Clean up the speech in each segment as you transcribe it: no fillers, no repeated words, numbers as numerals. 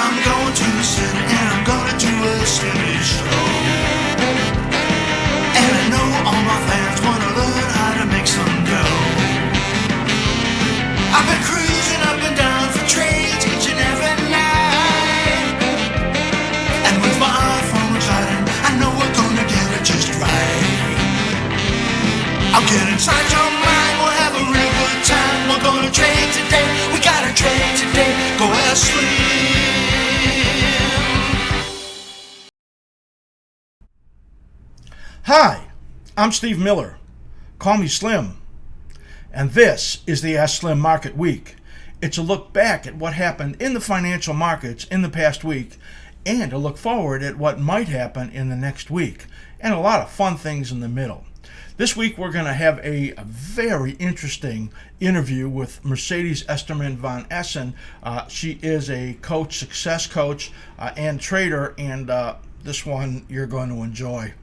I'm going to the city and I'm gonna do a city show. And I know all my fans wanna learn how to make some dough. I've been cruising up and down for trades each and every night. And with my iPhone reclining, I know we're gonna get it just right. I'll get inside your mind, we'll have a real good time. We're gonna trade today, we gotta trade today. Go ask Slim. Hi, I'm Steve Miller. Call me Slim. And this is the Ask Slim Market Week. It's a look back at what happened in the financial markets in the past week and a look forward at what might happen in the next week, and a lot of fun things in the middle. This week we're going to have a very interesting interview with Mercedes Von Essen. She is a coach, success coach, and trader, and this one you're going to enjoy.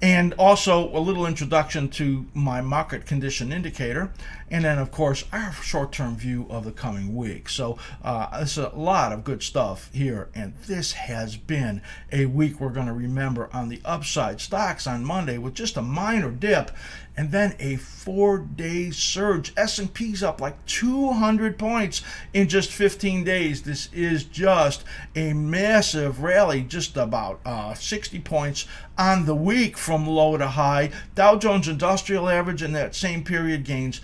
And also a little introduction to my market condition indicator, and then of course our short-term view of the coming week. So there's a lot of good stuff here, and this has been a week we're going to remember on the upside. Stocks on Monday with just a minor dip and then a 4-day surge. S&P's up like 200 points in just 15 days. This is just a massive rally, just about 60 points on the week from low to high. Dow Jones Industrial Average in that same period gains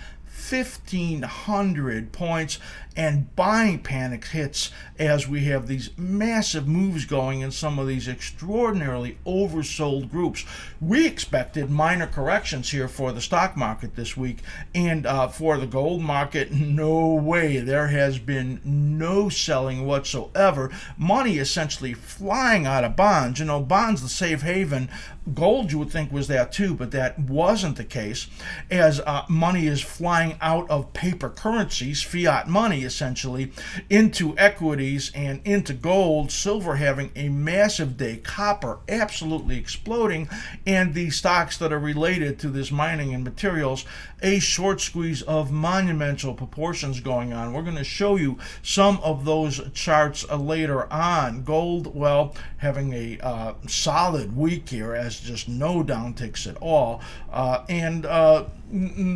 1,500 points, and buying panic hits as we have these massive moves going in some of these extraordinarily oversold groups. We expected minor corrections here for the stock market this week, and for the gold market, no way. There has been no selling whatsoever. Money essentially flying out of bonds. You know, bonds, the safe haven. Gold, you would think, was that too, but that wasn't the case, as money is flying out of paper currencies, fiat money essentially, into equities and into gold. Silver having a massive day, copper absolutely exploding, and the stocks that are related to this mining and materials, a short squeeze of monumental proportions going on. We're going to show you some of those charts later on. Gold, well, having a solid week here, as just no downticks at all, and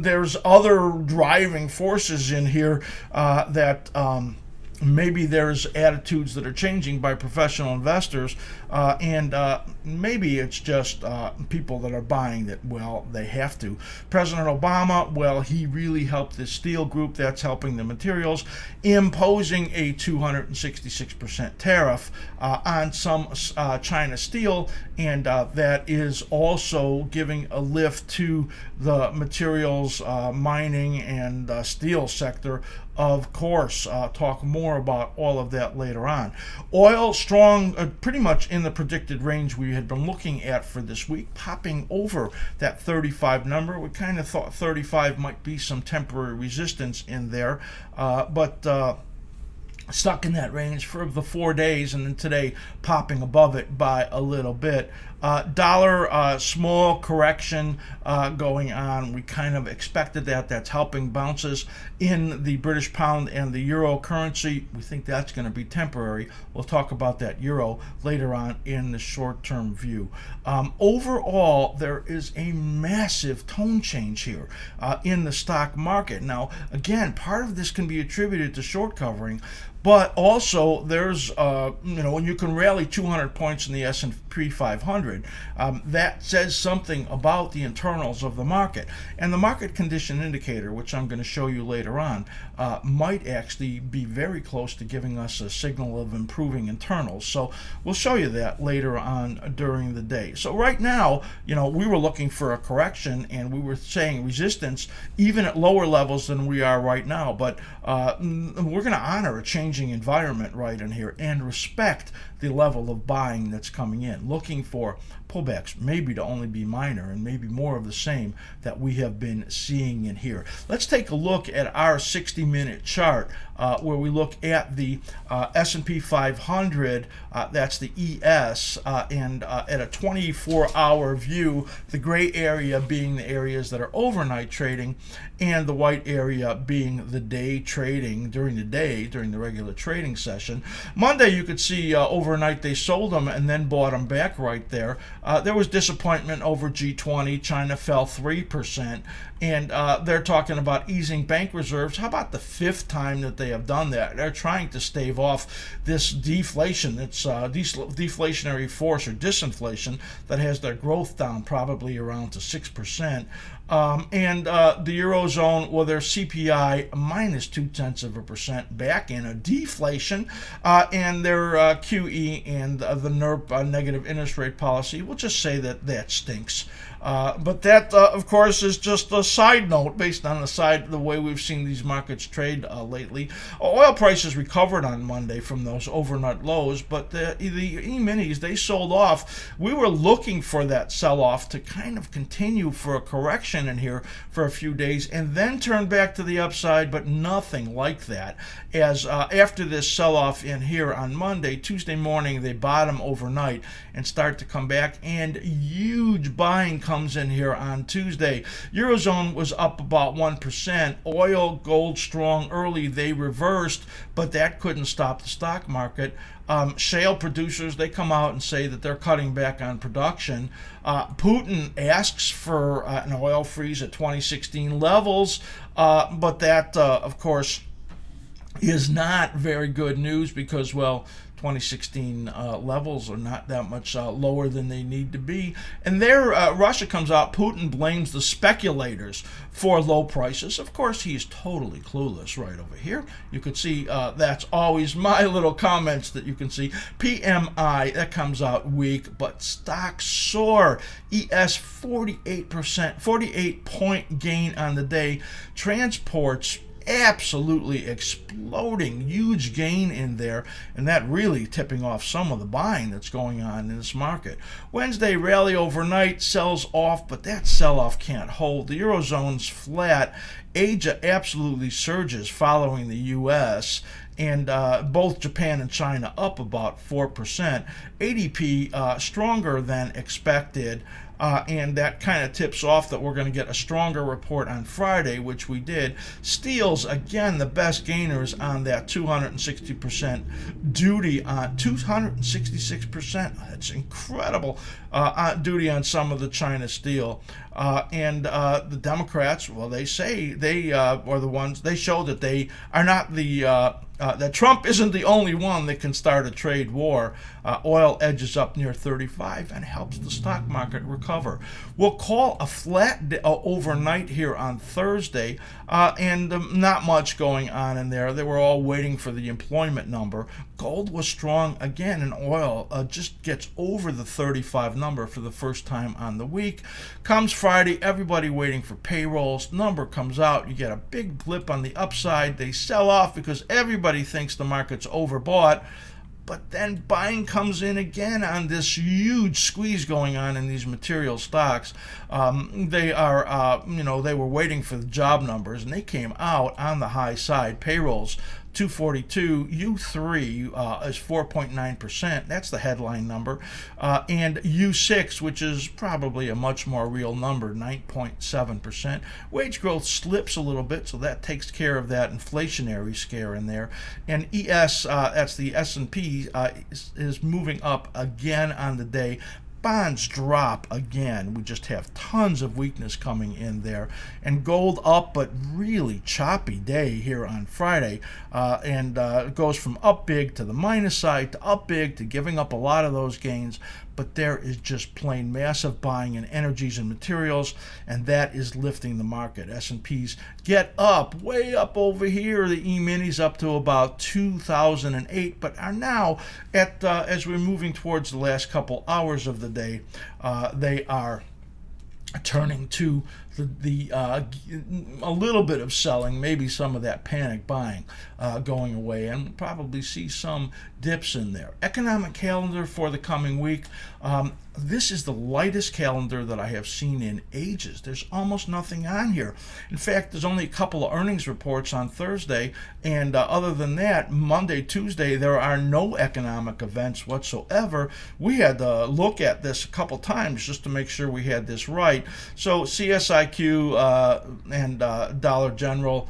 there's other driving forces in here that maybe there's attitudes that are changing by professional investors, and maybe it's just people that are buying that, well, they have to. President Obama, well, he really helped this steel group that's helping the materials, imposing a 266% tariff on some China steel, and that is also giving a lift to the materials, mining, and steel sector. Of course, talk more about all of that later on. Oil strong, pretty much in the predicted range we had been looking at for this week, popping over that 35 number. We kind of thought 35 might be some temporary resistance in there, but stuck in that range for the 4 days, and then today popping above it by a little bit. Dollar, small correction going on. We kind of expected that. That's helping bounces in the British pound and the euro currency. We think that's going to be temporary. We'll talk about that euro later on in the short-term view. Overall, there is a massive tone change here in the stock market. Now, again, part of this can be attributed to short covering, but also there's, when you can rally 200 points in the S&P 500, that says something about the internals of the market. And the market condition indicator, which I'm going to show you later on, might actually be very close to giving us a signal of improving internals. So we'll show you that later on during the day. So right now, we were looking for a correction, and we were saying resistance even at lower levels than we are right now. But we're going to honor a changing environment right in here and respect the level of buying that's coming in. looking for pullbacks, maybe to only be minor and maybe more of the same that we have been seeing in here. Let's take a look at our 60-minute chart where we look at the S&P 500, that's the ES, and at a 24-hour view, the gray area being the areas that are overnight trading and the white area being the day trading during the day, during the regular trading session. Monday, you could see overnight they sold them and then bought them back right there. There was disappointment over G20. China fell 3%, and they're talking about easing bank reserves. How about the fifth time that they have done that? They're trying to stave off this deflation. It's deflationary force or disinflation that has their growth down probably around to 6%. And the Eurozone, well, their CPI minus 0.2% back in a deflation, and their QE and the NERP negative interest rate policy, we'll just say that stinks. But that, of course, is just a side note based on the way we've seen these markets trade lately. Oil prices recovered on Monday from those overnight lows, but the E-minis, they sold off. We were looking for that sell-off to kind of continue for a correction in here for a few days and then turn back to the upside, but nothing like that. As after this sell-off in here on Monday, Tuesday morning, they bottom overnight and start to come back, and huge buying comes in here on Tuesday. Eurozone was up about 1%. Oil, gold strong early. They reversed, but that couldn't stop the stock market. Shale producers, they come out and say that they're cutting back on production. Putin asks for an oil freeze at 2016 levels, but that, of course, is not very good news because, well, 2016 levels are not that much lower than they need to be. And there, Russia comes out, Putin blames the speculators for low prices. Of course, he is totally clueless right over here. You could see that's always my little comments that you can see. PMI, that comes out weak, but stocks soar. ES 48%, 48-point gain on the day. Transports absolutely exploding, huge gain in there, and that really tipping off some of the buying that's going on in this market. Wednesday rally overnight, sells off, but that sell-off can't hold. The Eurozone's flat. Asia absolutely surges following the U.S., and both Japan and China up about 4%. ADP stronger than expected. And that kind of tips off that we're going to get a stronger report on Friday, which we did. Steels, again, the best gainers on that 260% duty on 266%. That's incredible duty on some of the China steel. And the Democrats, well, they say they are the ones, they show that they are not that Trump isn't the only one that can start a trade war. Oil edges up near 35 and helps the stock market recover. We'll call a flat overnight here on Thursday, and not much going on in there. They were all waiting for the employment number. Gold was strong again, and oil just gets over the 35 number for the first time on the week. Comes Friday, everybody waiting for payrolls. Number comes out, you get a big blip on the upside. They sell off because everybody thinks the market's overbought. But then buying comes in again on this huge squeeze going on in these material stocks. They were waiting for the job numbers, and they came out on the high side. Payrolls, 242, U3 is 4.9%. That's the headline number. And U6, which is probably a much more real number, 9.7%. Wage growth slips a little bit, so that takes care of that inflationary scare in there. And ES, that's the S&P, is moving up again on the day. Bonds drop again. We just have tons of weakness coming in there. And gold up, but really choppy day here on Friday. And it goes from up big to the minus side to up big to giving up a lot of those gains. But there is just plain massive buying in energies and materials, and that is lifting the market. S&Ps get up, way up over here. The E-minis up to about 2008, but are now at, as we're moving towards the last couple hours of the day, they are turning to a little bit of selling, maybe some of that panic buying going away, and we'll probably see some dips in there. Economic calendar for the coming week. This is the lightest calendar that I have seen in ages. There's almost nothing on here. In fact, there's only a couple of earnings reports on Thursday, and other than that, Monday, Tuesday, there are no economic events whatsoever. We had to look at this a couple times just to make sure we had this right. So CSIQ and Dollar General,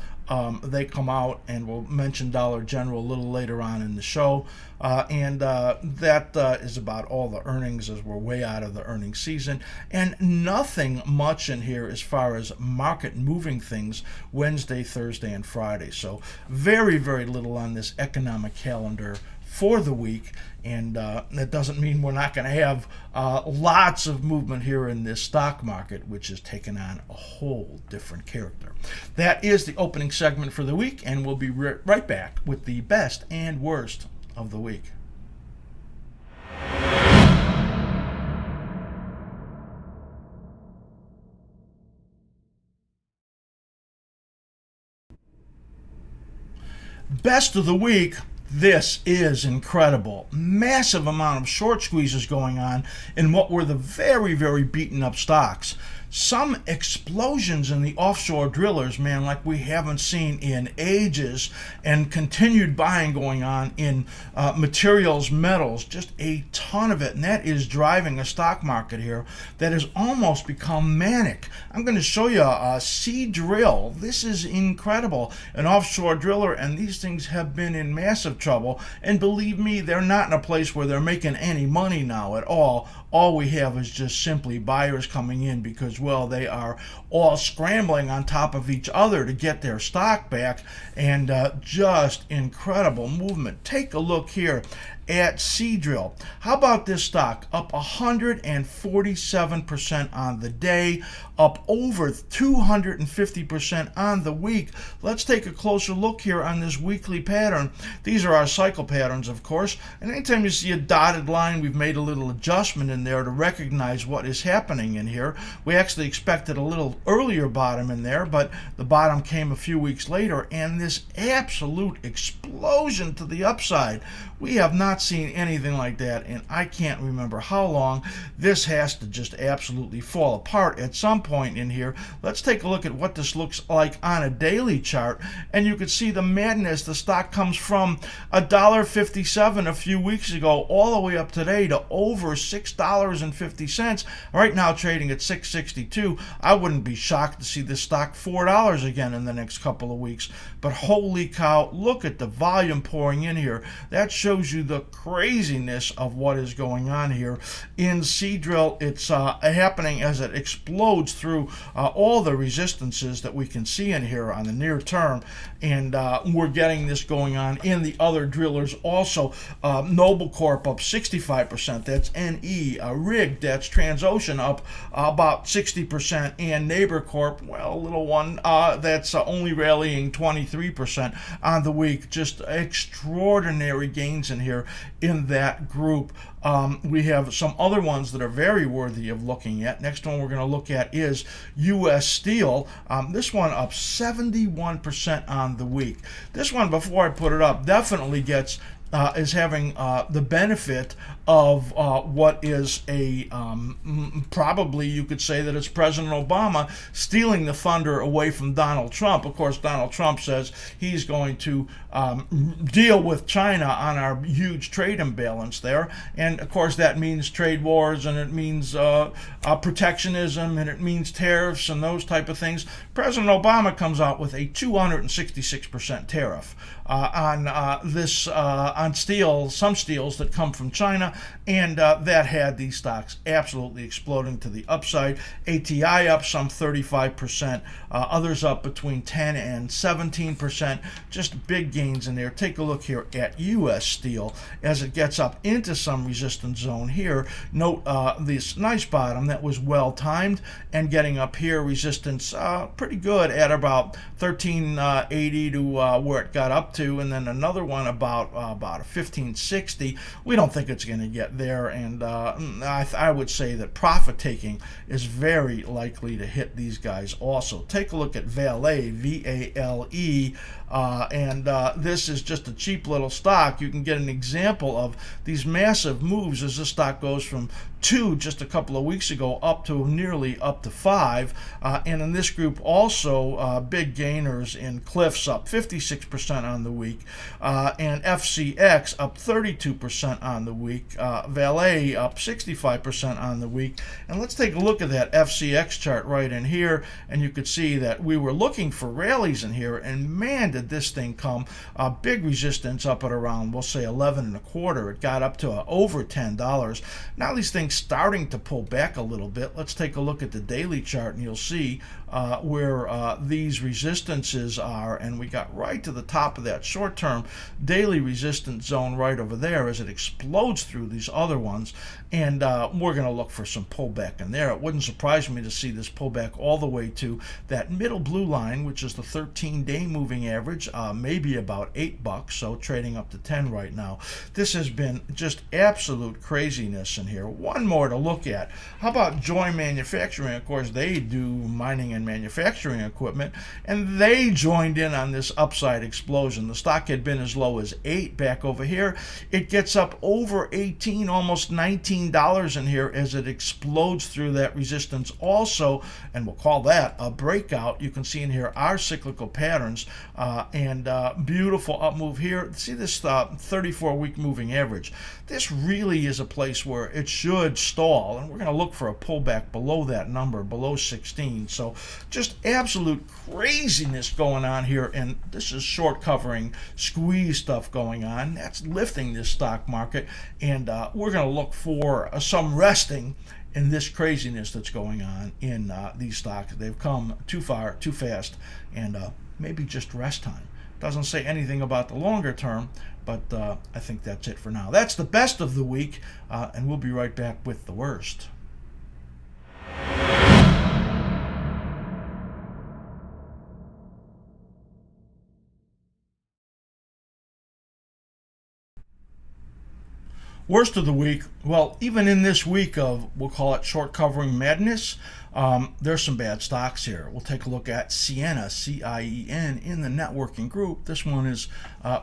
they come out, and we'll mention Dollar General a little later on in the show. And that is about all the earnings, as we're way out of the earnings season. And nothing much in here as far as market moving things Wednesday, Thursday, and Friday. So very, very little on this economic calendar for the week. And that doesn't mean we're not going to have lots of movement here in this stock market, which has taken on a whole different character. That is the opening segment for the week, and we'll be right back with the best and worst of the week. Best of the week. This is incredible. Massive amount of short squeezes going on in what were the very, very beaten up stocks. Some explosions in the offshore drillers, man, like we haven't seen in ages, and continued buying going on in materials, metals, just a ton of it. And that is driving a stock market here that has almost become manic. I'm going to show you a Seadrill. This is incredible. An offshore driller, and these things have been in massive trouble. And believe me, they're not in a place where they're making any money now at all. All we have is just simply buyers coming in because, well, they are all scrambling on top of each other to get their stock back, and just incredible movement. Take a look here at Seadrill. How about this stock? Up 147% on the day, up over 250% on the week. Let's take a closer look here on this weekly pattern. These are our cycle patterns, of course, and anytime you see a dotted line, we've made a little adjustment in there to recognize what is happening in here. We actually expected a little earlier bottom in there, but the bottom came a few weeks later, and this absolute explosion to the upside. We have not seen anything like that, and I can't remember how long. This has to just absolutely fall apart at some point in here. Let's take a look at what this looks like on a daily chart, and you can see the madness. The stock comes from $1.57 a few weeks ago all the way up today to over $6.50. Right now trading at $6.62. I wouldn't be shocked to see this stock $4 again in the next couple of weeks. But holy cow, look at the volume pouring in here. That shows you the craziness of what is going on here in Seadrill. It's happening as it explodes through all the resistances that we can see in here on the near term, and we're getting this going on in the other drillers also. Noble Corp up 65%. That's NE. Rig, that's Transocean, up about 60%, and Neighbor Corp, well, a little one, that's only rallying 23% on the week. Just extraordinary gains in here in that group. We have some other ones that are very worthy of looking at. Next one we're going to look at is U.S. Steel. This one up 71% on the week. This one, before I put it up, definitely gets is having the benefit of what is a probably you could say that it's President Obama stealing the thunder away from Donald Trump. Of course, Donald Trump says he's going to deal with China on our huge trade imbalance there, and of course that means trade wars, and it means protectionism, and it means tariffs and those type of things. President Obama comes out with a 266% tariff on this on steel, some steels that come from China, and that had these stocks absolutely exploding to the upside. ATI up some 35%, others up between 10 and 17%. Just big gains in there. Take a look here at U.S. Steel as it gets up into some resistance zone here. Note this nice bottom that was well timed, and getting up here resistance pretty good at about 1380 to where it got up to, and then another one about about a 1560. We don't think it's going to get there, and I would say that profit taking is very likely to hit these guys also. Take a look at Vale, V-A-L-E, and this is just a cheap little stock. You can get an example of these massive moves as this stock goes from 2 just a couple of weeks ago up to nearly up to 5, and in this group also big gainers in Cliffs up 56% on the week, and FCX up 32% on the week, Valet up 65% on the week. And let's take a look at that FCX chart right in here, and you could see that we were looking for rallies in here, and man did this thing come. Big resistance up at around, we'll say 11 and a quarter. It got up to over $10. Now these things starting to pull back a little bit. Let's take a look at the daily chart, and you'll see where these resistances are, and we got right to the top of that short-term daily resistance zone right over there as it explodes through these other ones, and we're going to look for some pullback in there. It wouldn't surprise me to see this pullback all the way to that middle blue line, which is the 13-day moving average, maybe about $8, so trading up to 10 right now. This has been just absolute craziness in here. One more to look at. How about Joy Manufacturing? Of course, they do mining and manufacturing equipment, and they joined in on this upside explosion. The stock had been as low as 8 back over here. It gets up over 18, almost $19 in here as it explodes through that resistance also, and we'll call that a breakout. You can see in here our cyclical patterns, and beautiful up move here. See this 34-week moving average. This really is a place where it should stall, and we're going to look for a pullback below that number, below 16. So just absolute craziness going on here, and this is short covering squeeze stuff going on. That's lifting this stock market, and we're going to look for some resting in this craziness that's going on in these stocks. They've come too far, too fast, and maybe just rest time. Doesn't say anything about the longer term, but I think that's it for now. That's the best of the week, and we'll be right back with the worst. Worst of the week, well, even in this week of, we'll call it short covering madness, there's some bad stocks here. We'll take a look at Ciena, C-I-E-N, in the networking group. This one is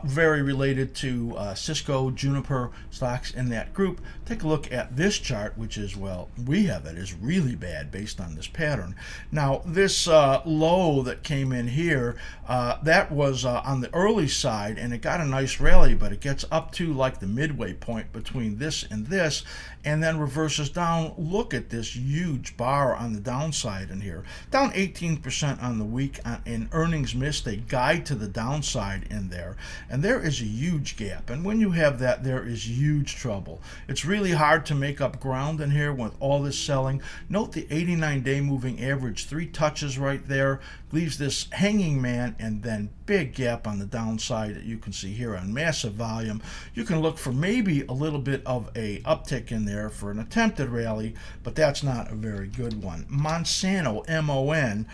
very related to Cisco, Juniper stocks in that group. Take a look at this chart, which is, well, we have it, is really bad based on this pattern. Now, this low that came in here, that was on the early side, and it got a nice rally, but it gets up to like the midway point between this and this, and then reverses down. Look at this huge bar on the downside in here, down 18% on the week in earnings missed, a guide to the downside in there, and there is a huge gap, and when you have that, there is huge trouble. It's really hard to make up ground in here with all this selling. Note the 89-day moving average, 3 touches right there, leaves this hanging man, and then big gap on the downside that you can see here on massive volume. You can look for maybe a little bit of a uptick in there for an attempted rally, but that's not a very good one. Monsanto, M-O-N,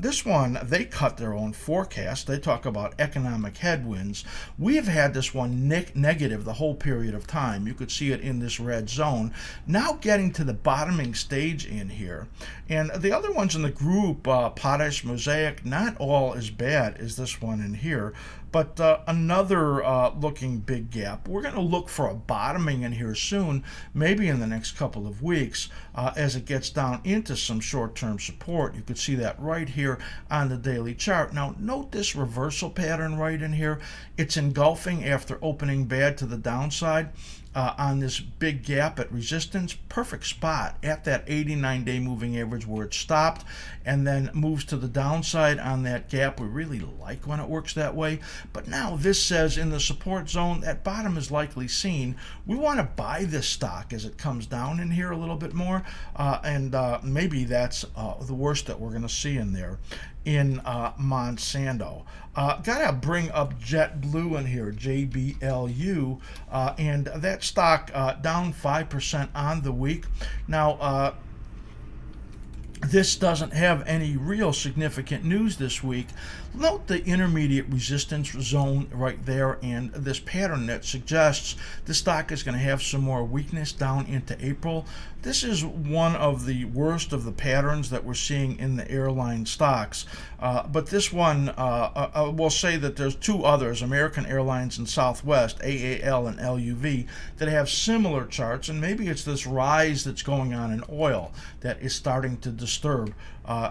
this one, they cut their own forecast. They talk about economic headwinds. We've had this one negative the whole period of time. You could see it in this red zone. Now getting to the bottoming stage in here. And the other ones in the group, Potash, Mosaic, not all as bad as this one in here, but another looking big gap. We're going to look for a bottoming in here soon, maybe in the next couple of weeks, as it gets down into some short-term support. You could see that right here on the daily chart. Now, note this reversal pattern right in here. It's engulfing after opening bad to the downside. On this big gap at resistance, perfect spot at that 89-day moving average where it stopped, and then moves to the downside on that gap. We really like when it works that way, but now this says in the support zone that bottom is likely seen. We want to buy this stock as it comes down in here a little bit more, and maybe that's the worst that we're going to see in there in Monsanto. Gotta bring up JetBlue in here, JBLU, and that stock down 5% on the week. Now, This doesn't have any real significant news this week. Note the intermediate resistance zone right there and this pattern that suggests the stock is going to have some more weakness down into April. This is one of the worst of the patterns that we're seeing in the airline stocks. But this one, we'll say that there's two others, American Airlines and Southwest, AAL and LUV, that have similar charts, and maybe it's this rise that's going on in oil that is starting to disturb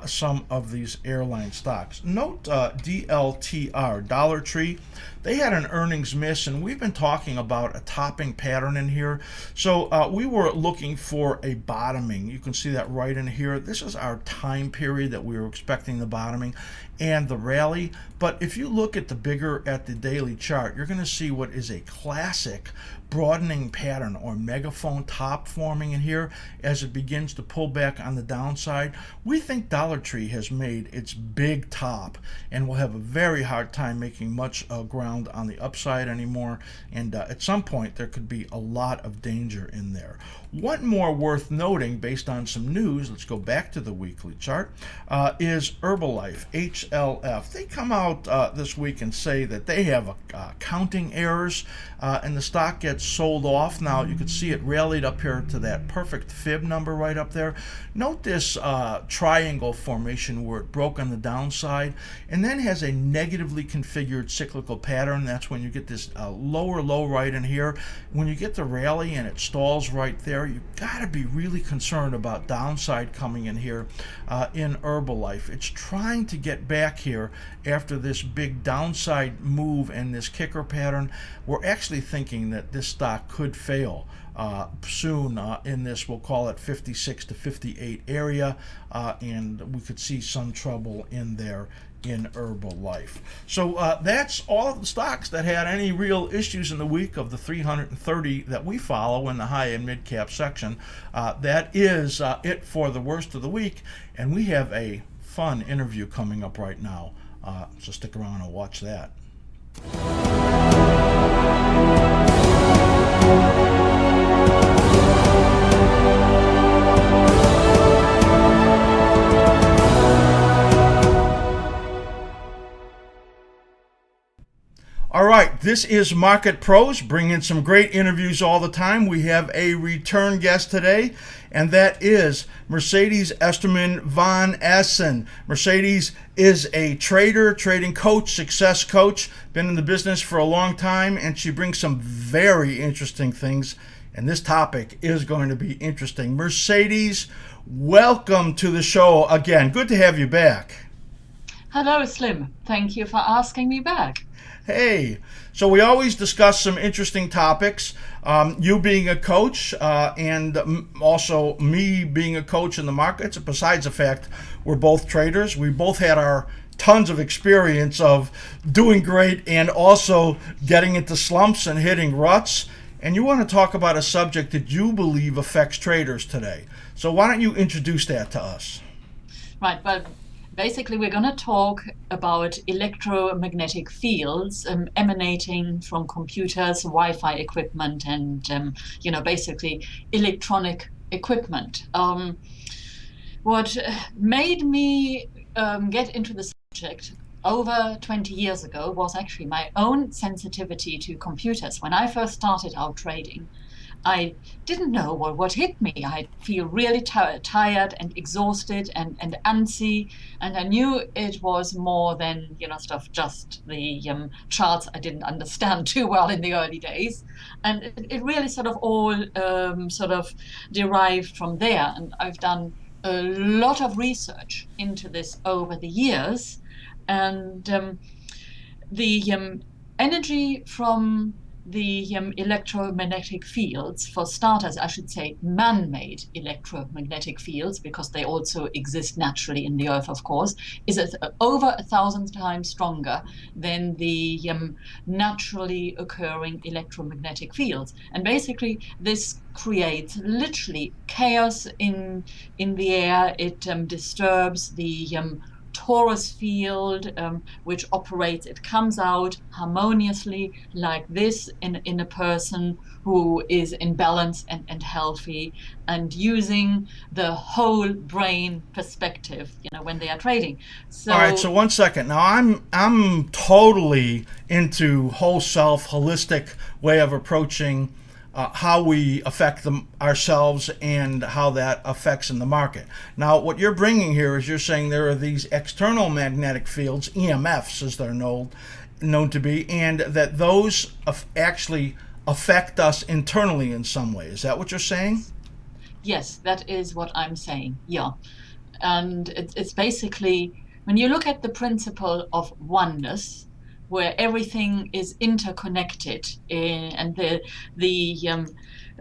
some of these airline stocks. Note DLTR, Dollar Tree. They had an earnings miss, and we've been talking about a topping pattern in here. So we were looking for a bottoming. You can see that right in here. This is our time period that we were expecting the bottoming and the rally. But if you look at the daily chart, you're going to see what is a classic broadening pattern or megaphone top forming in here as it begins to pull back on the downside. We think Dollar Tree has made its big top and will have a very hard time making much ground on the upside anymore, and at some point there could be a lot of danger in there. One more worth noting based on some news, let's go back to the weekly chart, is Herbalife, HLF. They come out this week and say that they have accounting errors and the stock gets sold off. Now you can see it rallied up here to that perfect fib number right up there. Note this triangle formation where it broke on the downside and then has a negatively configured cyclical pattern. That's when you get this lower low right in here. When you get the rally and it stalls right there, you've got to be really concerned about downside coming in here in Herbalife. It's trying to get back here after this big downside move and this kicker pattern. We're actually thinking that this stock could fail soon in this, we'll call it 56 to 58 area, and we could see some trouble in there in Herbalife. So that's all of the stocks that had any real issues in the week of the 330 that we follow in the high and mid cap section. That is it for the worst of the week, and we have a fun interview coming up right now. So stick around and watch that. All right, this is Market Pros, bringing some great interviews all the time. We have a return guest today, and that is Mercedes Von Essen. Mercedes is a trader, trading coach, success coach, been in the business for a long time, and she brings some very interesting things, and this topic is going to be interesting. Mercedes, welcome to the show again. Good to have you back. Hello, Slim. Thank you for asking me back. Hey, so we always discuss some interesting topics. You being a coach and also me being a coach in the markets. Besides the fact we're both traders, we both had our tons of experience of doing great and also getting into slumps and hitting ruts. And you want to talk about a subject that you believe affects traders today. So why don't you introduce that to us? Right, well, basically we're going to talk about electromagnetic fields emanating from computers, Wi-Fi equipment, and basically electronic equipment. What made me get into the subject over 20 years ago was actually my own sensitivity to computers. When I first started out trading, I didn't know what hit me. I feel really tired and exhausted and antsy, and I knew it was more than just the charts I didn't understand too well in the early days, and it really sort of all derived from there. And I've done a lot of research into this over the years, and the energy from the electromagnetic fields, for starters, I should say man-made electromagnetic fields, because they also exist naturally in the Earth, of course, is over 1,000 times stronger than the naturally occurring electromagnetic fields. And basically, this creates literally chaos in the air. It disturbs the torus field, which operates, it comes out harmoniously like this in a person who is in balance and healthy, and using the whole brain perspective, when they are trading. All right, so So 1 second. Now I'm totally into whole self, holistic way of approaching how we affect ourselves and how that affects in the market. Now, what you're bringing here is you're saying there are these external magnetic fields, EMFs as they're known to be, and that those actually affect us internally in some way. Is that what you're saying? yes, that is what I'm saying. Yeah. And it's basically, when you look at the principle of oneness, where everything is interconnected, and the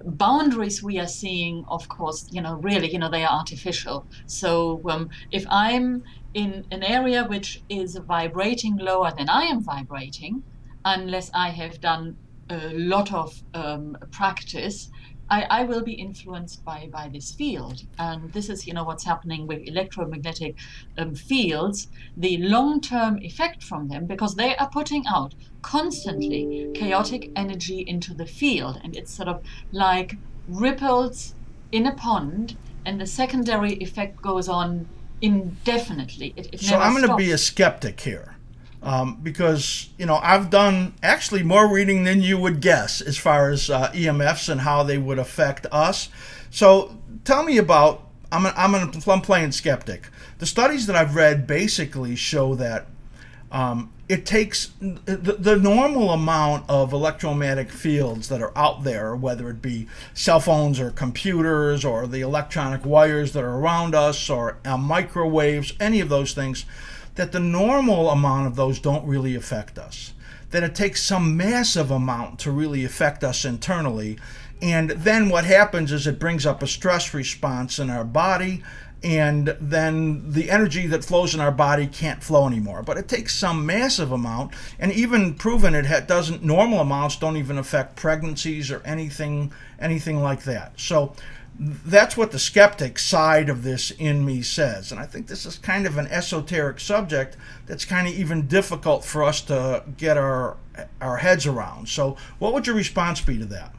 boundaries we are seeing, of course, really, they are artificial. So if I'm in an area which is vibrating lower than I am vibrating, unless I have done a lot of practice, I will be influenced by this field. And this is, what's happening with electromagnetic fields, the long-term effect from them, because they are putting out constantly chaotic energy into the field. And it's sort of like ripples in a pond, and the secondary effect goes on indefinitely. It So never I'm going to be a stops. skeptic here, because I've done actually more reading than you would guess as far as EMFs and how they would affect us. So tell me about. I'm playing skeptic. The studies that I've read basically show that it takes the normal amount of electromagnetic fields that are out there, whether it be cell phones or computers or the electronic wires that are around us or microwaves, any of those things, that the normal amount of those don't really affect us. That it takes some massive amount to really affect us internally. And then what happens is it brings up a stress response in our body, and then the energy that flows in our body can't flow anymore. But it takes some massive amount, and even proven it doesn't. Normal amounts don't even affect pregnancies or anything like that. So that's what the skeptic side of this in me says, and I think this is kind of an esoteric subject that's kind of even difficult for us to get our heads around. So what would your response be to that?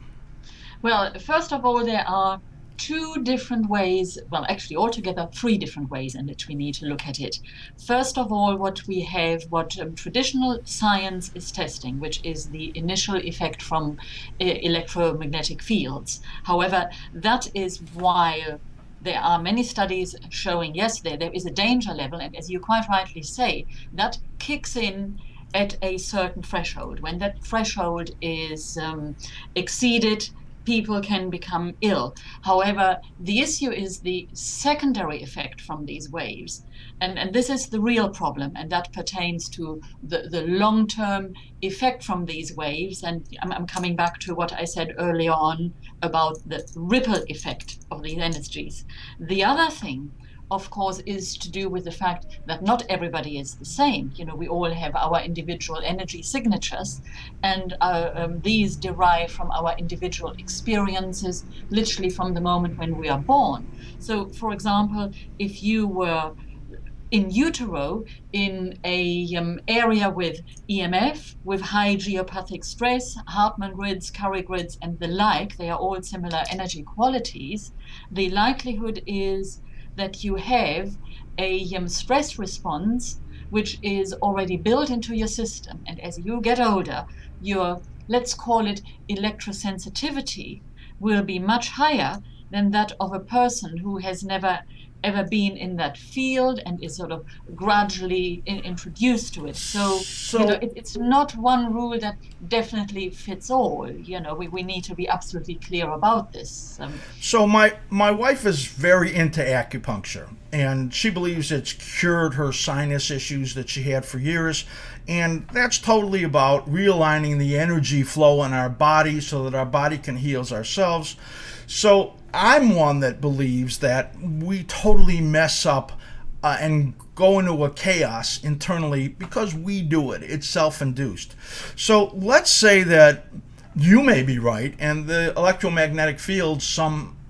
Well, first of all, there are two different ways, well, actually, altogether three different ways in which we need to look at it. First of all, what we have, what traditional science is testing, which is the initial effect from electromagnetic fields. However, that is why there are many studies showing, yes, there is a danger level, and as you quite rightly say, that kicks in at a certain threshold. When that threshold is exceeded, people can become ill. However, the issue is the secondary effect from these waves. And this is the real problem, and that pertains to the long term effect from these waves. And I'm coming back to what I said earlier on about the ripple effect of these energies. The other thing, of course, is to do with the fact that not everybody is the same. We all have our individual energy signatures, and these derive from our individual experiences, literally from the moment when we are born. So, for example, if you were in utero in a area with EMF, with high geopathic stress, Hartmann grids, Curry grids, and the like, they are all similar energy qualities. The likelihood is that you have a stress response which is already built into your system. And as you get older, your, let's call it, electrosensitivity will be much higher than that of a person who has never ever been in that field and is sort of gradually introduced to it. So, So it's not one rule that definitely fits all. We need to be absolutely clear about this. So my wife is very into acupuncture, and she believes it's cured her sinus issues that she had for years, and that's totally about realigning the energy flow in our body so that our body can heal ourselves. So I'm one that believes that we totally mess up and go into a chaos internally because we do it. It's self-induced. So let's say that you may be right, and the electromagnetic fields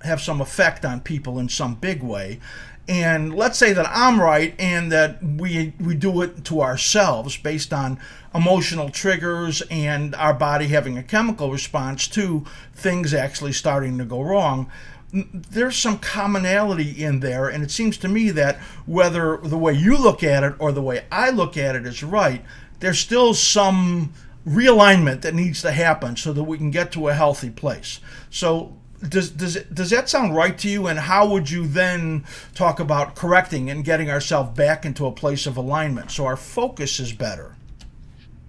have some effect on people in some big way, And let's say that I'm right and that we do it to ourselves based on emotional triggers and our body having a chemical response to things actually starting to go wrong. There's some commonality in there, and it seems to me that whether the way you look at it or the way I look at it is right, there's still some realignment that needs to happen so that we can get to a healthy place. So does that sound right to you? And how would you then talk about correcting and getting ourselves back into a place of alignment so our focus is better?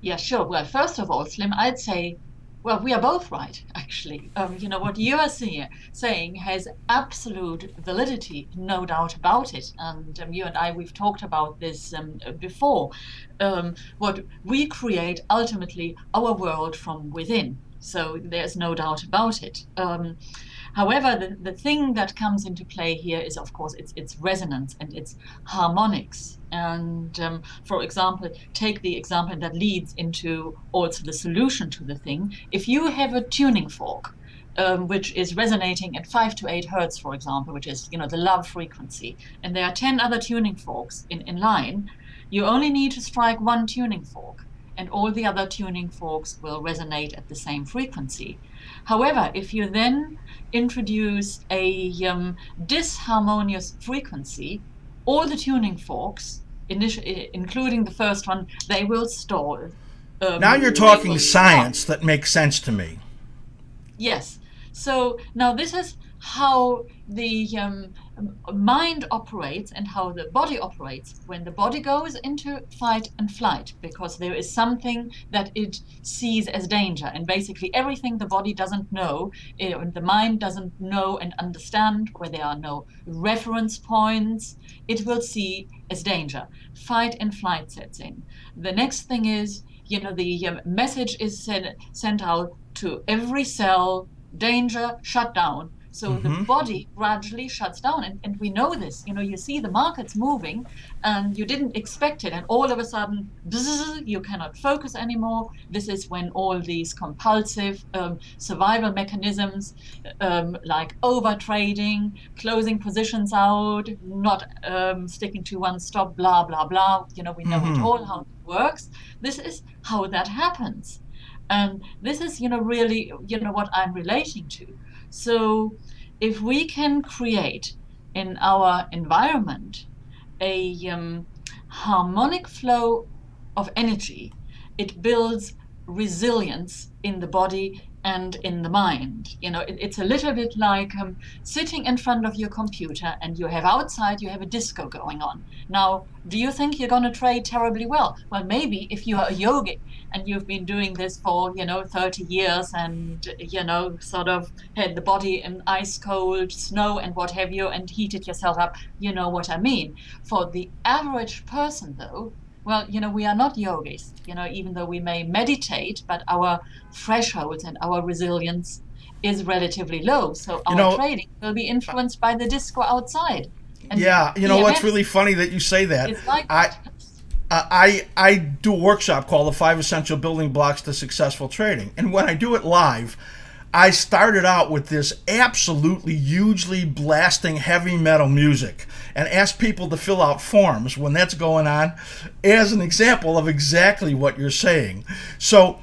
Yeah, sure. Well, first of all, Slim, I'd say, well, we are both right, actually. What you are saying has absolute validity, no doubt about it. And you and I, we've talked about this before. What we create ultimately our world from within. So there's no doubt about it. However, the thing that comes into play here is, of course, its resonance and its harmonics. And for example, take the example that leads into also the solution to the thing. If you have a tuning fork, which is resonating at 5 to 8 hertz, for example, which is the love frequency, and there are 10 other tuning forks in line, you only need to strike one tuning fork, and all the other tuning forks will resonate at the same frequency. However, if you then introduce a disharmonious frequency, all the tuning forks, including the first one, they will stall. Now you're They talking will stop. science that makes sense to me. Yes. So now this is how the mind operates and how the body operates when the body goes into fight and flight, because there is something that it sees as danger. And basically everything the body doesn't know, the mind doesn't know and understand, where there are no reference points, it will see as danger. Fight and flight sets in. The next thing is, the message is sent out to every cell: danger, shut down. So the Mm-hmm. body gradually shuts down. And we know this. You see the markets moving and you didn't expect it. And all of a sudden, bzzz, you cannot focus anymore. This is when all these compulsive survival mechanisms, like over trading, closing positions out, not sticking to one stop, blah, blah, blah. We know it Mm-hmm. all, how it works. This is how that happens. And this is, really, what I'm relating to. So if we can create in our environment a harmonic flow of energy, it builds resilience in the body and in the mind. It's a little bit like sitting in front of your computer and you have outside, you have a disco going on. Now, do you think you're going to trade terribly well? Well, maybe if you are a yogi and you've been doing this for 30 years and sort of had the body in ice cold snow and what have you and heated yourself up, you know what I mean. For the average person, though, well, we are not yogis, even though we may meditate, but our thresholds and our resilience is relatively low. So You our know, trading will be influenced by the disco outside. And yeah, you know what's EMFs really funny that you say that. is like I that. I do a workshop called the 5 Essential Building Blocks to Successful Trading. And when I do it live, I started out with this absolutely hugely blasting heavy metal music and asked people to fill out forms when that's going on as an example of exactly what you're saying. So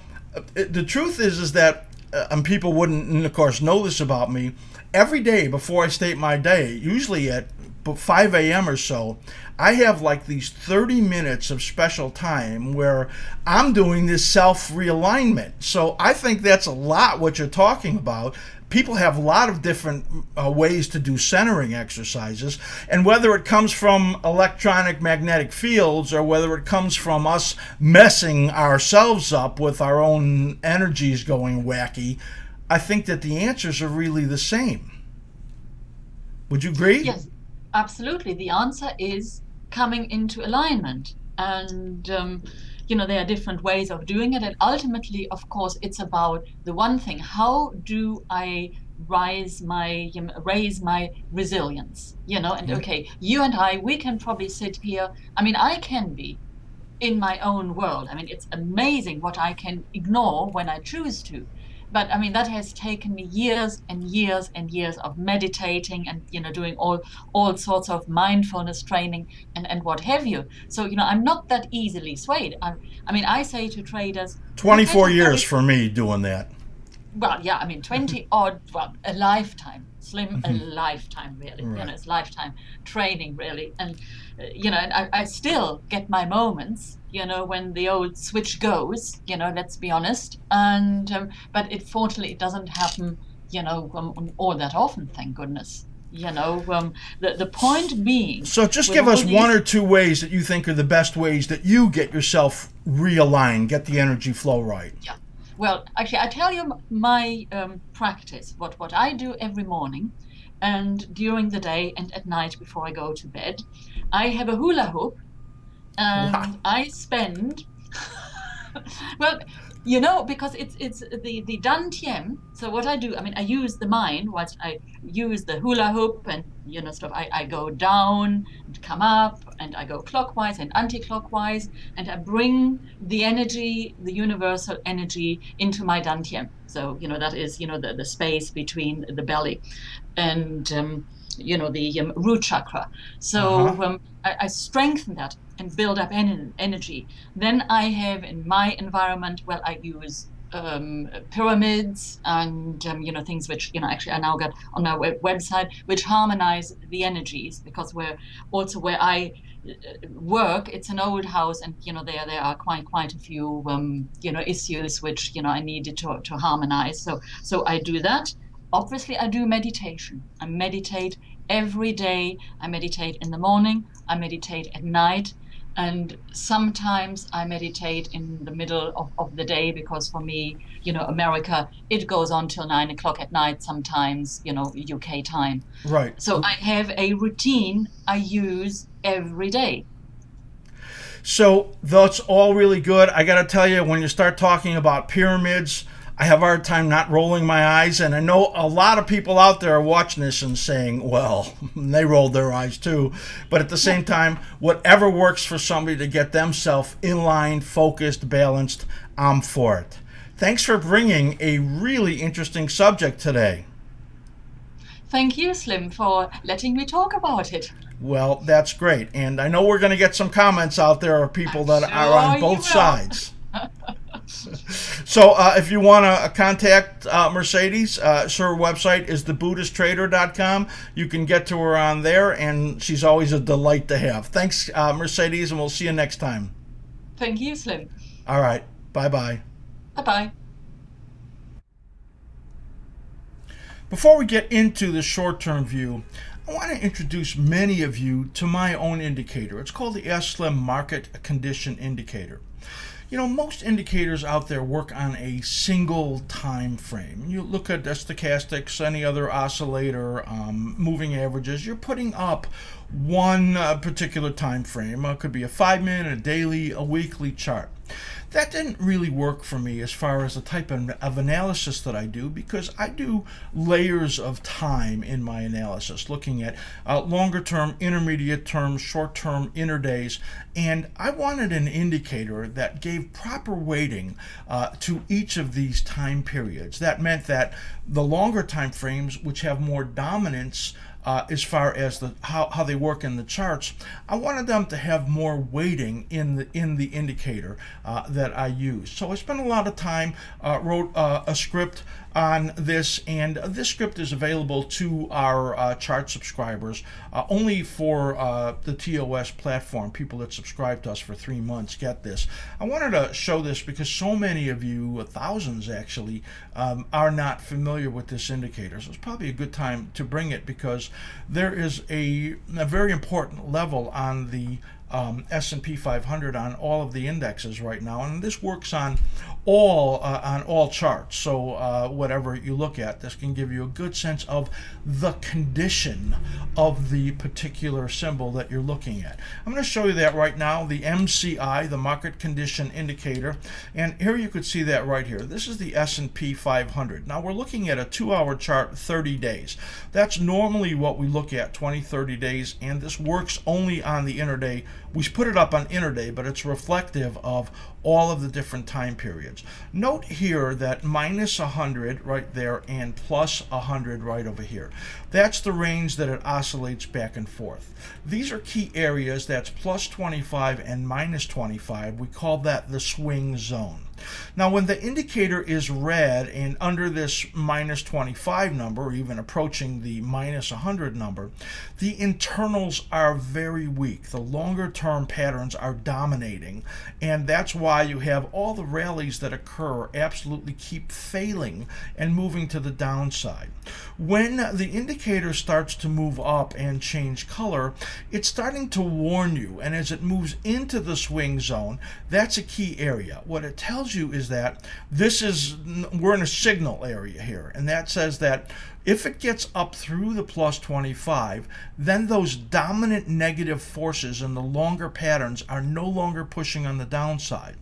the truth is that, and people wouldn't, of course, know this about me, every day before I state my day, usually at 5 a.m. or so, I have like these 30 minutes of special time where I'm doing this self realignment. So I think that's a lot what you're talking about. People have a lot of different ways to do centering exercises, and whether it comes from electronic magnetic fields or whether it comes from us messing ourselves up with our own energies going wacky, I think that the answers are really the same. Would you agree? Yes, absolutely. The answer is coming into alignment. And, there are different ways of doing it. And ultimately, of course, it's about the one thing: how do I raise my resilience? And okay, you and I, we can probably sit here. I mean, I can be in my own world. I mean, it's amazing what I can ignore when I choose to. but I mean that has taken me years and years and years of meditating and doing all sorts of mindfulness training and what have you. So I'm not that easily swayed. I mean I say to traders, look at 24 it years very for me doing that. well, yeah, I mean 20 odd, well, a lifetime, Slim, a lifetime really. Right. It's lifetime training really. And and I still get my moments, when the old switch goes, let's be honest. And but it fortunately it doesn't happen, all that often, thank goodness. The point being So just with give all us one these. or two ways that you think are the best ways that you get yourself realigned, get the energy flow right. Yeah. Well, actually, I tell you my practice, what I do every morning and during the day and at night before I go to bed. I have a hula hoop Wow. and I spend well, because it's the dantiem. So what I do, I mean, I use the mind whilst I use the hula hoop and stuff. I go down and come up, and I go clockwise and anti-clockwise, and I bring the energy, the universal energy, into my dantiem. So that is the space between the belly and the root chakra. Uh huh. So I strengthen that and build up energy. Then I have in my environment, well, I use pyramids and things which actually I now got on my website, which harmonize the energies, because where I work, it's an old house, and there are quite a few issues which I needed to harmonize. So I do that. Obviously, I do meditation. I meditate every day. I meditate in the morning. I meditate at night. And sometimes I meditate in the middle of the day, because for me, America, it goes on till 9 o'clock at night, sometimes, UK time. Right. So I have a routine I use every day. So that's all really good. I got to tell you, when you start talking about pyramids, I have a hard time not rolling my eyes. And I know a lot of people out there are watching this and saying, well, they rolled their eyes too. But at the Yeah. same time, whatever works for somebody to get themselves in line, focused, balanced, I'm for it. Thanks for bringing a really interesting subject today. Thank you, Slim, for letting me talk about it. Well, that's great. And I know we're going to get some comments out there of people I'm that are on sure you both will. sides. So if you want to contact Mercedes, her website is thebuddhisttrader.com. You can get to her on there, and she's always a delight to have. Thanks, Mercedes, and we'll see you next time. Thank you, Slim. All right. Bye-bye. Bye-bye. Before we get into the short-term view, I want to introduce many of you to my own indicator. It's called the S-Slim Market Condition Indicator. Most indicators out there work on a single time frame. You look at the stochastics, any other oscillator, moving averages, you're putting up one particular time frame. It could be a 5-minute, a daily, a weekly chart. That didn't really work for me as far as the type of analysis that I do, because I do layers of time in my analysis, looking at longer term, intermediate term, short term, interdays, and I wanted an indicator that gave proper weighting to each of these time periods. That meant that the longer time frames, which have more dominance as far as how they work in the charts, I wanted them to have more weighting in the indicator that I use. So I spent a lot of time, wrote a script on this, and this script is available to our chart subscribers only for the TOS platform. People that subscribe to us for 3 months get this. I wanted to show this because so many of you, thousands actually, are not familiar with this indicator. So it's probably a good time to bring it, because there is a very important level on the S&P 500 on all of the indexes right now, and this works on all charts. So whatever you look at, this can give you a good sense of the condition of the particular symbol that you're looking at. I'm going to show you that right now, the MCI, the Market Condition Indicator, and here you could see that right here. This is the S&P 500. Now we're looking at a 2-hour chart, 30 days. That's normally what we look at, 20, 30 days, and this works only on the intraday We put it up on intraday, but it's reflective of all of the different time periods. Note here that minus 100 right there and plus 100 right over here. That's the range that it oscillates back and forth. These are key areas. That's plus 25 and minus 25. We call that the swing zone. Now, when the indicator is red and under this minus 25 number, or even approaching the minus 100 number, the internals are very weak. The longer term patterns are dominating, and that's why you have all the rallies that occur absolutely keep failing and moving to the downside. When the indicator starts to move up and change color, it's starting to warn you, and as it moves into the swing zone, that's a key area. What it tells you is that we're in a signal area here, and that says that if it gets up through the plus 25, then those dominant negative forces in the longer patterns are no longer pushing on the downside.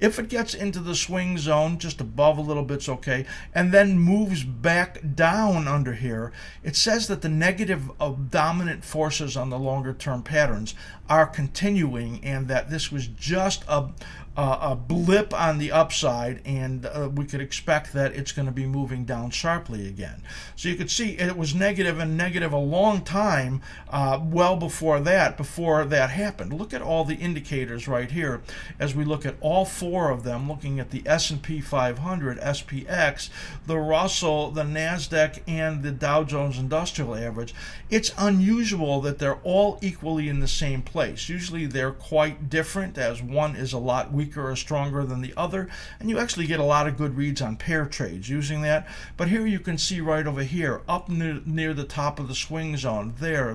If it gets into the swing zone, just above a little bit's okay, and then moves back down under here, it says that the negative dominant forces on the longer term patterns are continuing, and that this was just a blip on the upside, and we could expect that it's going to be moving down sharply again. So you could see it was negative and negative a long time, well before that happened. Look at all the indicators right here as we look at all four of them, looking at the S&P 500, SPX, the Russell, the NASDAQ, and the Dow Jones Industrial Average. It's unusual that they're all equally in the same place. Usually they're quite different, as one is a lot weaker or stronger than the other, and you actually get a lot of good reads on pair trades using that. But here you can see right over here, up near the top of the swing zone, there,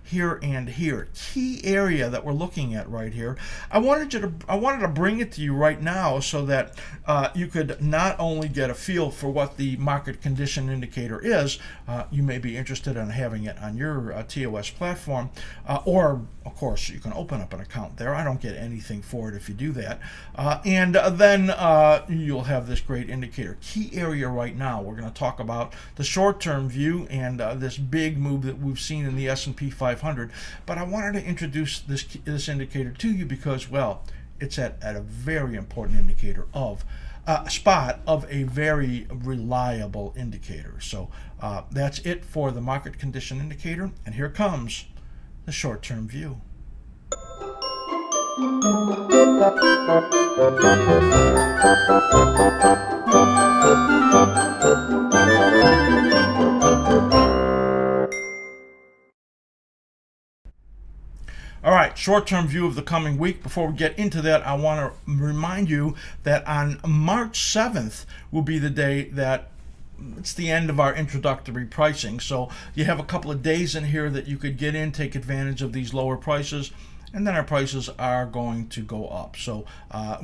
here, and here. Key area that we're looking at right here. I wanted to bring it to you right now so that you could not only get a feel for what the market condition indicator is. You may be interested in having it on your TOS platform, or of course you can open up an account there. I don't get anything for it if you do that, and then you'll have this great indicator. Key area right now, we're going to talk about the short-term view and this big move that we've seen in the S&P 500. But I wanted to introduce this indicator to you because, well, it's at a very important indicator of spot of a very reliable indicator. So that's it for the market condition indicator, and here comes the short-term view. All right, short-term view of the coming week. Before we get into that, I want to remind you that on March 7th will be the day that it's the end of our introductory pricing. So you have a couple of days in here that you could get in, take advantage of these lower prices, and then our prices are going to go up. So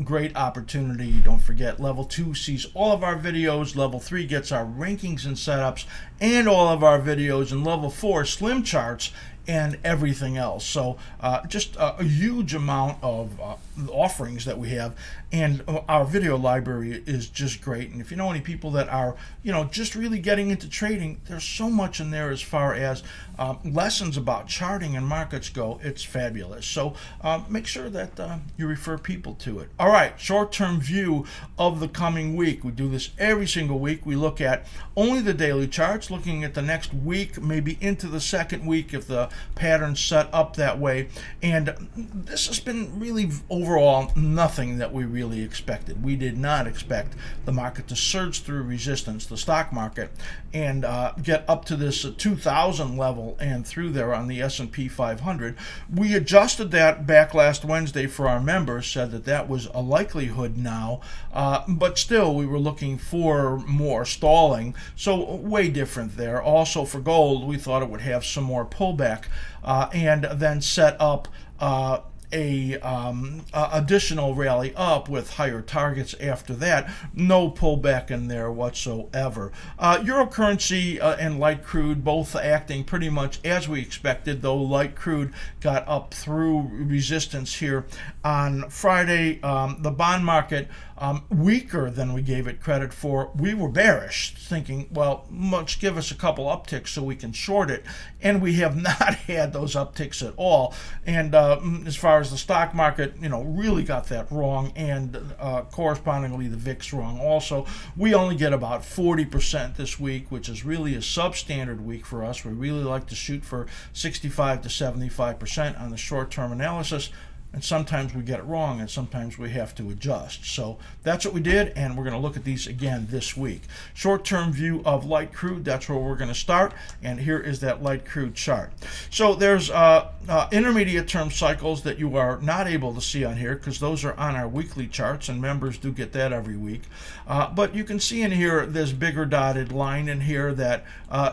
great opportunity. Don't forget, level 2 sees all of our videos, level 3 gets our rankings and setups and all of our videos, and level 4 slim charts and everything else. So just a huge amount of offerings that we have, and our video library is just great. And if you know any people that are just really getting into trading, there's so much in there as far as lessons about charting and markets go. It's fabulous. So make sure that you refer people to it. All right, short-term view of the coming week. We do this every single week. We look at only the daily charts, looking at the next week, maybe into the second week if the pattern set up that way. And this has been really overall nothing that we really expected. We did not expect the market to surge through resistance, the stock market, and get up to this 2,000 level and through there on the S&P 500. We adjusted that back last Wednesday for our members, said that that was a likelihood now, but still we were looking for more stalling, so way different there. Also for gold, we thought it would have some more pullback and then set up additional rally up with higher targets after that. No pullback in there whatsoever. Euro currency and light crude both acting pretty much as we expected, though light crude got up through resistance here on Friday. The bond market weaker than we gave it credit for. We were bearish, thinking, well, let's give us a couple upticks so we can short it, and we have not had those upticks at all. And as far as the stock market, really got that wrong, and correspondingly the VIX wrong also. We only get about 40% this week, which is really a substandard week for us. We really like to shoot for 65 to 75% on the short-term analysis. And sometimes we get it wrong, and sometimes we have to adjust. So that's what we did, and we're going to look at these again this week. Short-term view of light crude, that's where we're going to start, and here is that light crude chart. So there's intermediate-term cycles that you are not able to see on here because those are on our weekly charts, and members do get that every week. But you can see in here this bigger dotted line in here that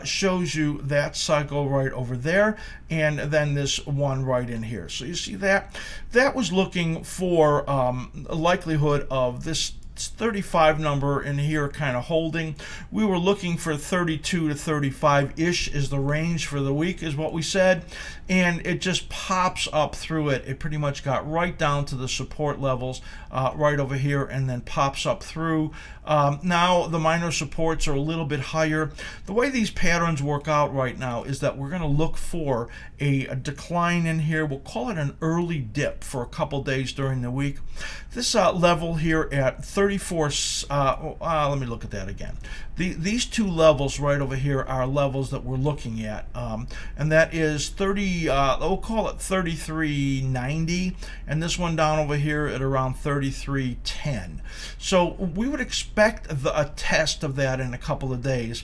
shows you that cycle right over there, and then this one right in here. So you see that? That was looking for a likelihood of this 35 number in here kind of holding. We were looking for 32 to 35-ish is the range for the week, is what we said, and it just pops up through it. It pretty much got right down to the support levels right over here and then pops up through. Now the minor supports are a little bit higher. The way these patterns work out right now is that we're going to look for a decline in here. We'll call it an early dip for a couple days during the week. This level here at 34, let me look at that again. These two levels right over here are levels that we're looking at, and that is we'll call it 33.90, and this one down over here at around 33.10. So we would expect a test of that in a couple of days,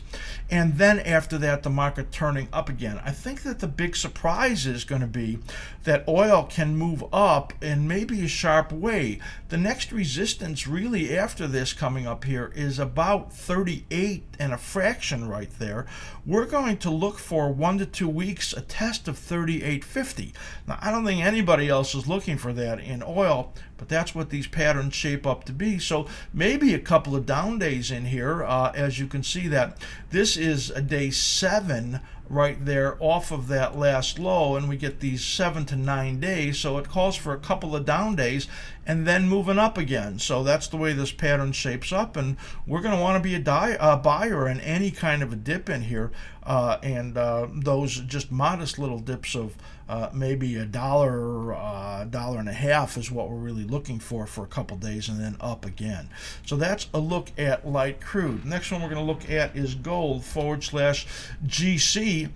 and then after that the market turning up again. I think that the big surprise is going to be that oil can move up in maybe a sharp way. The next resistance really after this coming up here is about 38 and a fraction right there. We're going to look for 1 to 2 weeks a test of 38.50. Now I don't think anybody else is looking for that in oil, but that's what these patterns shape up to be. So maybe a couple of down days in here. As you can see that this is a day 7 right there off of that last low, and we get these 7 to 9 days, so it calls for a couple of down days and then moving up again. So that's the way this pattern shapes up, and we're going to want to be a buyer in any kind of a dip in here, and those just modest little dips of maybe $1, $1.50 is what we're really looking for a couple days, and then up again. So that's a look at light crude. Next one we're going to look at is gold /GC.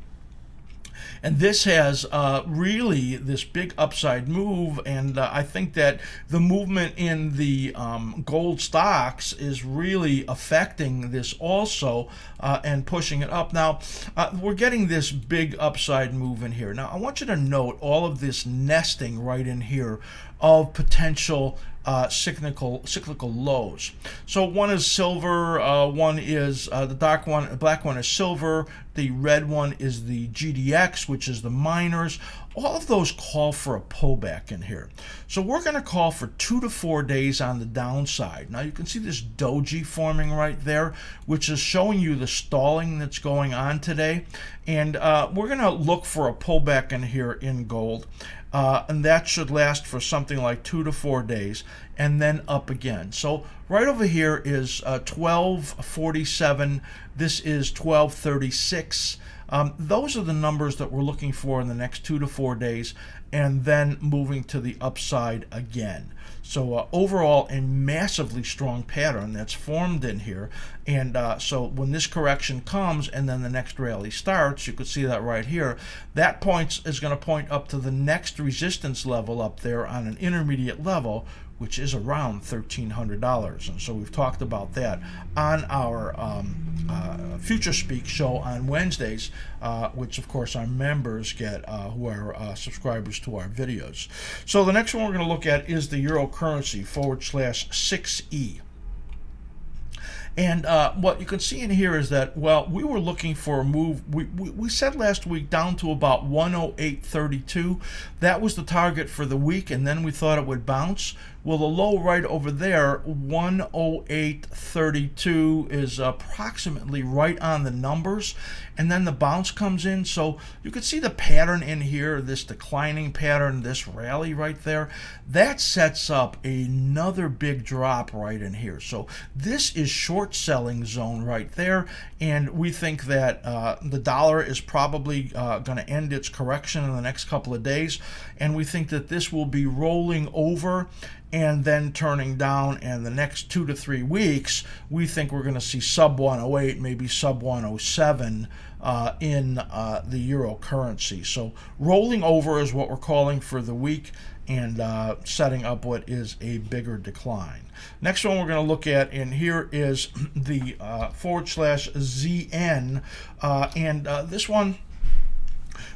And this has really this big upside move, and I think that the movement in the gold stocks is really affecting this also and pushing it up. Now, we're getting this big upside move in here. Now, I want you to note all of this nesting right in here of potential cyclical lows. So one is silver, one is the black one is silver, the red one is the GDX, which is the miners. All of those call for a pullback in here. So we're going to call for 2 to 4 days on the downside. Now you can see this doji forming right there, which is showing you the stalling that's going on today. And we're going to look for a pullback in here in gold. And that should last for something like 2 to 4 days and then up again. So right over here is 1247. This is 1236. Those are the numbers that we're looking for in the next 2 to 4 days, and then moving to the upside again. So overall, a massively strong pattern that's formed in here. And so when this correction comes and then the next rally starts, you could see that right here. That point is going to point up to the next resistance level up there on an intermediate level, which is around $1,300. And so we've talked about that on our Future Speak show on Wednesdays, which of course our members get who are subscribers to our videos. So the next one we're going to look at is the euro currency /6E. And what you can see in here is that, well, we were looking for a move. We said last week down to about 108.32. That was the target for the week, and then we thought it would bounce. Well, the low right over there, 108.32, is approximately right on the numbers. And then the bounce comes in. So you can see the pattern in here, this declining pattern, this rally right there. That sets up another big drop right in here. So this is short selling zone right there. And we think that the dollar is probably going to end its correction in the next couple of days. And we think that this will be rolling over and then turning down, and the next 2 to 3 weeks we think we're going to see sub 108, maybe sub 107 in the euro currency. So rolling over is what we're calling for the week, and setting up what is a bigger decline. Next one we're going to look at in here is the /ZN, and this one,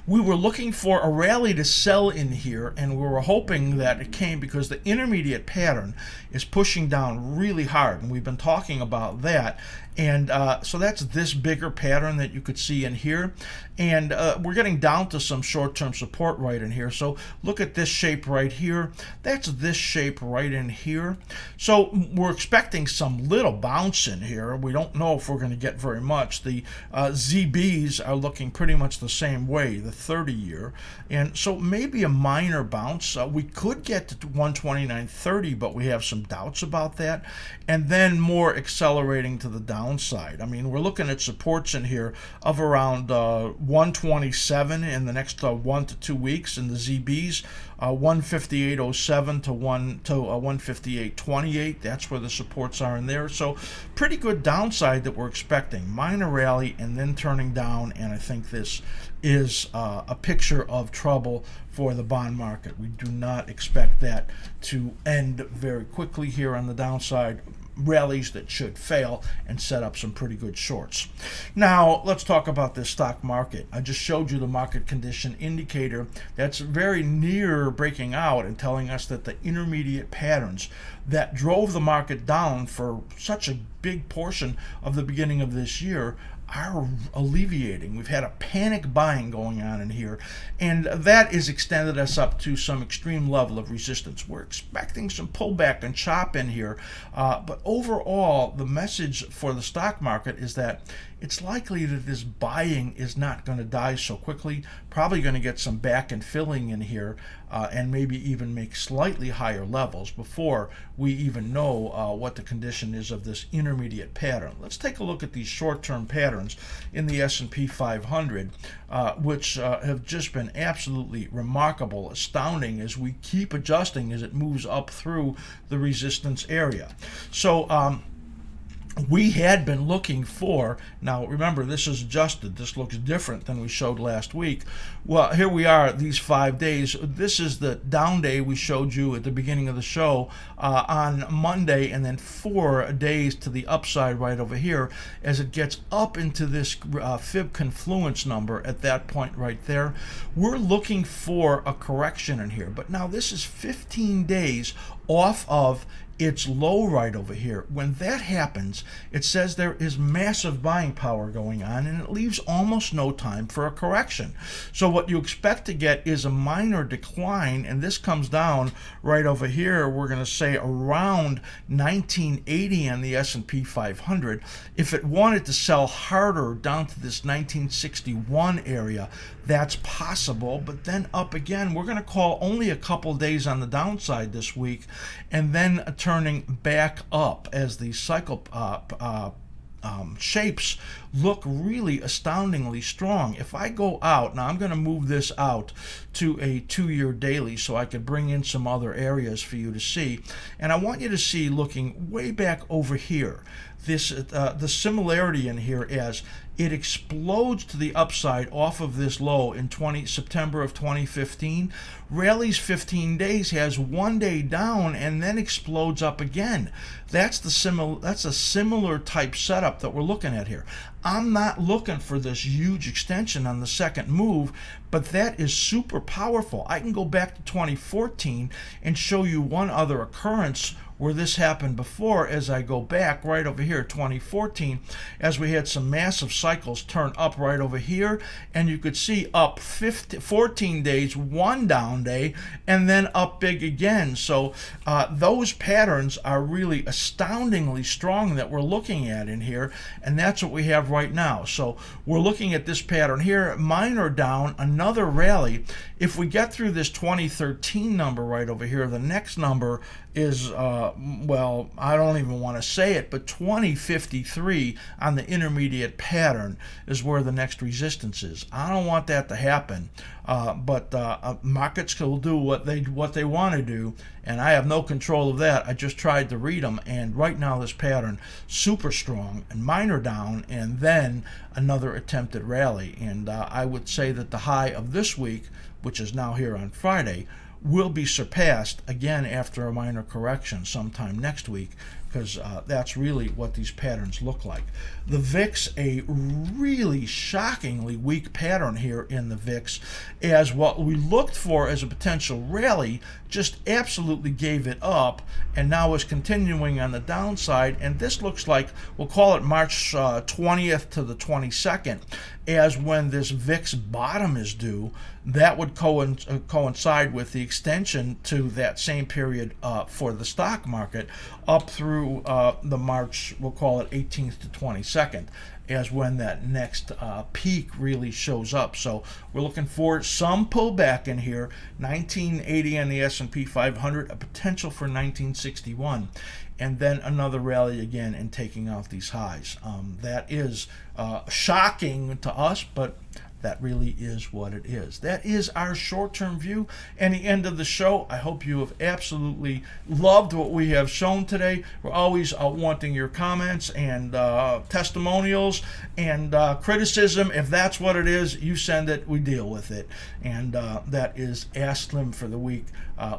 we were looking for a rally to sell in here, and we were hoping that it came because the intermediate pattern is pushing down really hard, and we've been talking about that. And so that's this bigger pattern that you could see in here. And we're getting down to some short-term support right in here. So look at this shape right here. That's this shape right in here. So we're expecting some little bounce in here. We don't know if we're going to get very much. The ZBs are looking pretty much the same way, the 30-year. And so maybe a minor bounce. We could get to 129.30, but we have some doubts about that. And then more accelerating to the downside. I mean, we're looking at supports in here of around 127 in the next 1 to 2 weeks in the ZBs, 158.07 to 158.28. That's where the supports are in there. So pretty good downside that we're expecting. Minor rally and then turning down, and I think this is a picture of trouble for the bond market. We do not expect that to end very quickly here on the downside. Rallies that should fail and set up some pretty good shorts. Now let's talk about this stock market. I just showed you the market condition indicator that's very near breaking out and telling us that the intermediate patterns that drove the market down for such a big portion of the beginning of this year are alleviating. We've had a panic buying going on in here, and that has extended us up to some extreme level of resistance. We're expecting some pullback and chop in here, but overall the message for the stock market is that it's likely that this buying is not going to die so quickly, probably going to get some back and filling in here, and maybe even make slightly higher levels before we even know what the condition is of this intermediate pattern. Let's take a look at these short-term patterns in the S&P 500, which have just been absolutely remarkable, astounding as we keep adjusting as it moves up through the resistance area. So we had been looking for, now remember this is adjusted, this looks different than we showed last week. Well, here we are, these 5 days. This is the down day we showed you at the beginning of the show on Monday, and then 4 days to the upside right over here as it gets up into this fib confluence number at that point right there. We're looking for a correction in here, but now this is 15 days off of its low right over here. When that happens, it says there is massive buying power going on, and it leaves almost no time for a correction. So what you expect to get is a minor decline, and this comes down right over here. We're going to say around 1980 on the S&P 500. If it wanted to sell harder down to this 1961 area, that's possible, but then up again. We're going to call only a couple days on the downside this week, and then turning back up as the cycle shapes look really astoundingly strong. If I go out, now I'm going to move this out to a 2-year daily so I could bring in some other areas for you to see. And I want you to see, looking way back over here, this the similarity in here as it explodes to the upside off of this low in September of 2015. Rallies 15 days, has 1 day down, and then explodes up again. That's a similar type setup that we're looking at here. I'm not looking for this huge extension on the second move, but that is super powerful. I can go back to 2014 and show you one other occurrence where this happened before. As I go back right over here, 2014, as we had some massive cycles turn up right over here, and you could see up 14 days, one down day, and then up big again. So those patterns are really astoundingly strong that we're looking at in here, and that's what we have right now. So we're looking at this pattern here, minor down, another rally. If we get through this 2013 number right over here, the next number is, well, I don't even want to say it, but 2053 on the intermediate pattern is where the next resistance is. I don't want that to happen, but markets will do what they want to do, and I have no control of that. I just tried to read them, and right now this pattern super strong and minor down, and then another attempted rally. And I would say that the high of this week, which is now here on Friday, will be surpassed again after a minor correction sometime next week, because that's really what these patterns look like. The VIX, a really shockingly weak pattern here in the VIX, as what we looked for as a potential rally just absolutely gave it up, and now is continuing on the downside. And this looks like, we'll call it March 20th to the 22nd, as when this VIX bottom is due. That would coincide with the extension to that same period for the stock market up through the March, we'll call it 18th to 22nd, as when that next peak really shows up. So we're looking for some pullback in here, 1980 on the S&P 500, a potential for 1961, and then another rally again and taking out these highs. That is shocking to us, but that really is what it is. That is our short-term view and the end of the show. I hope you have absolutely loved what we have shown today. We're always wanting your comments and testimonials and criticism. If that's what it is, you send it, we deal with it. And that is Ask Slim for the week.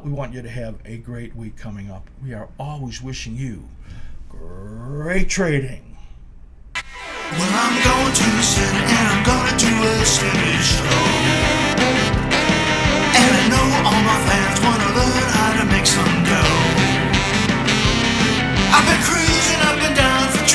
We want you to have a great week coming up. We are always wishing you great trading. Well, I'm going to the city and I'm gonna do a city.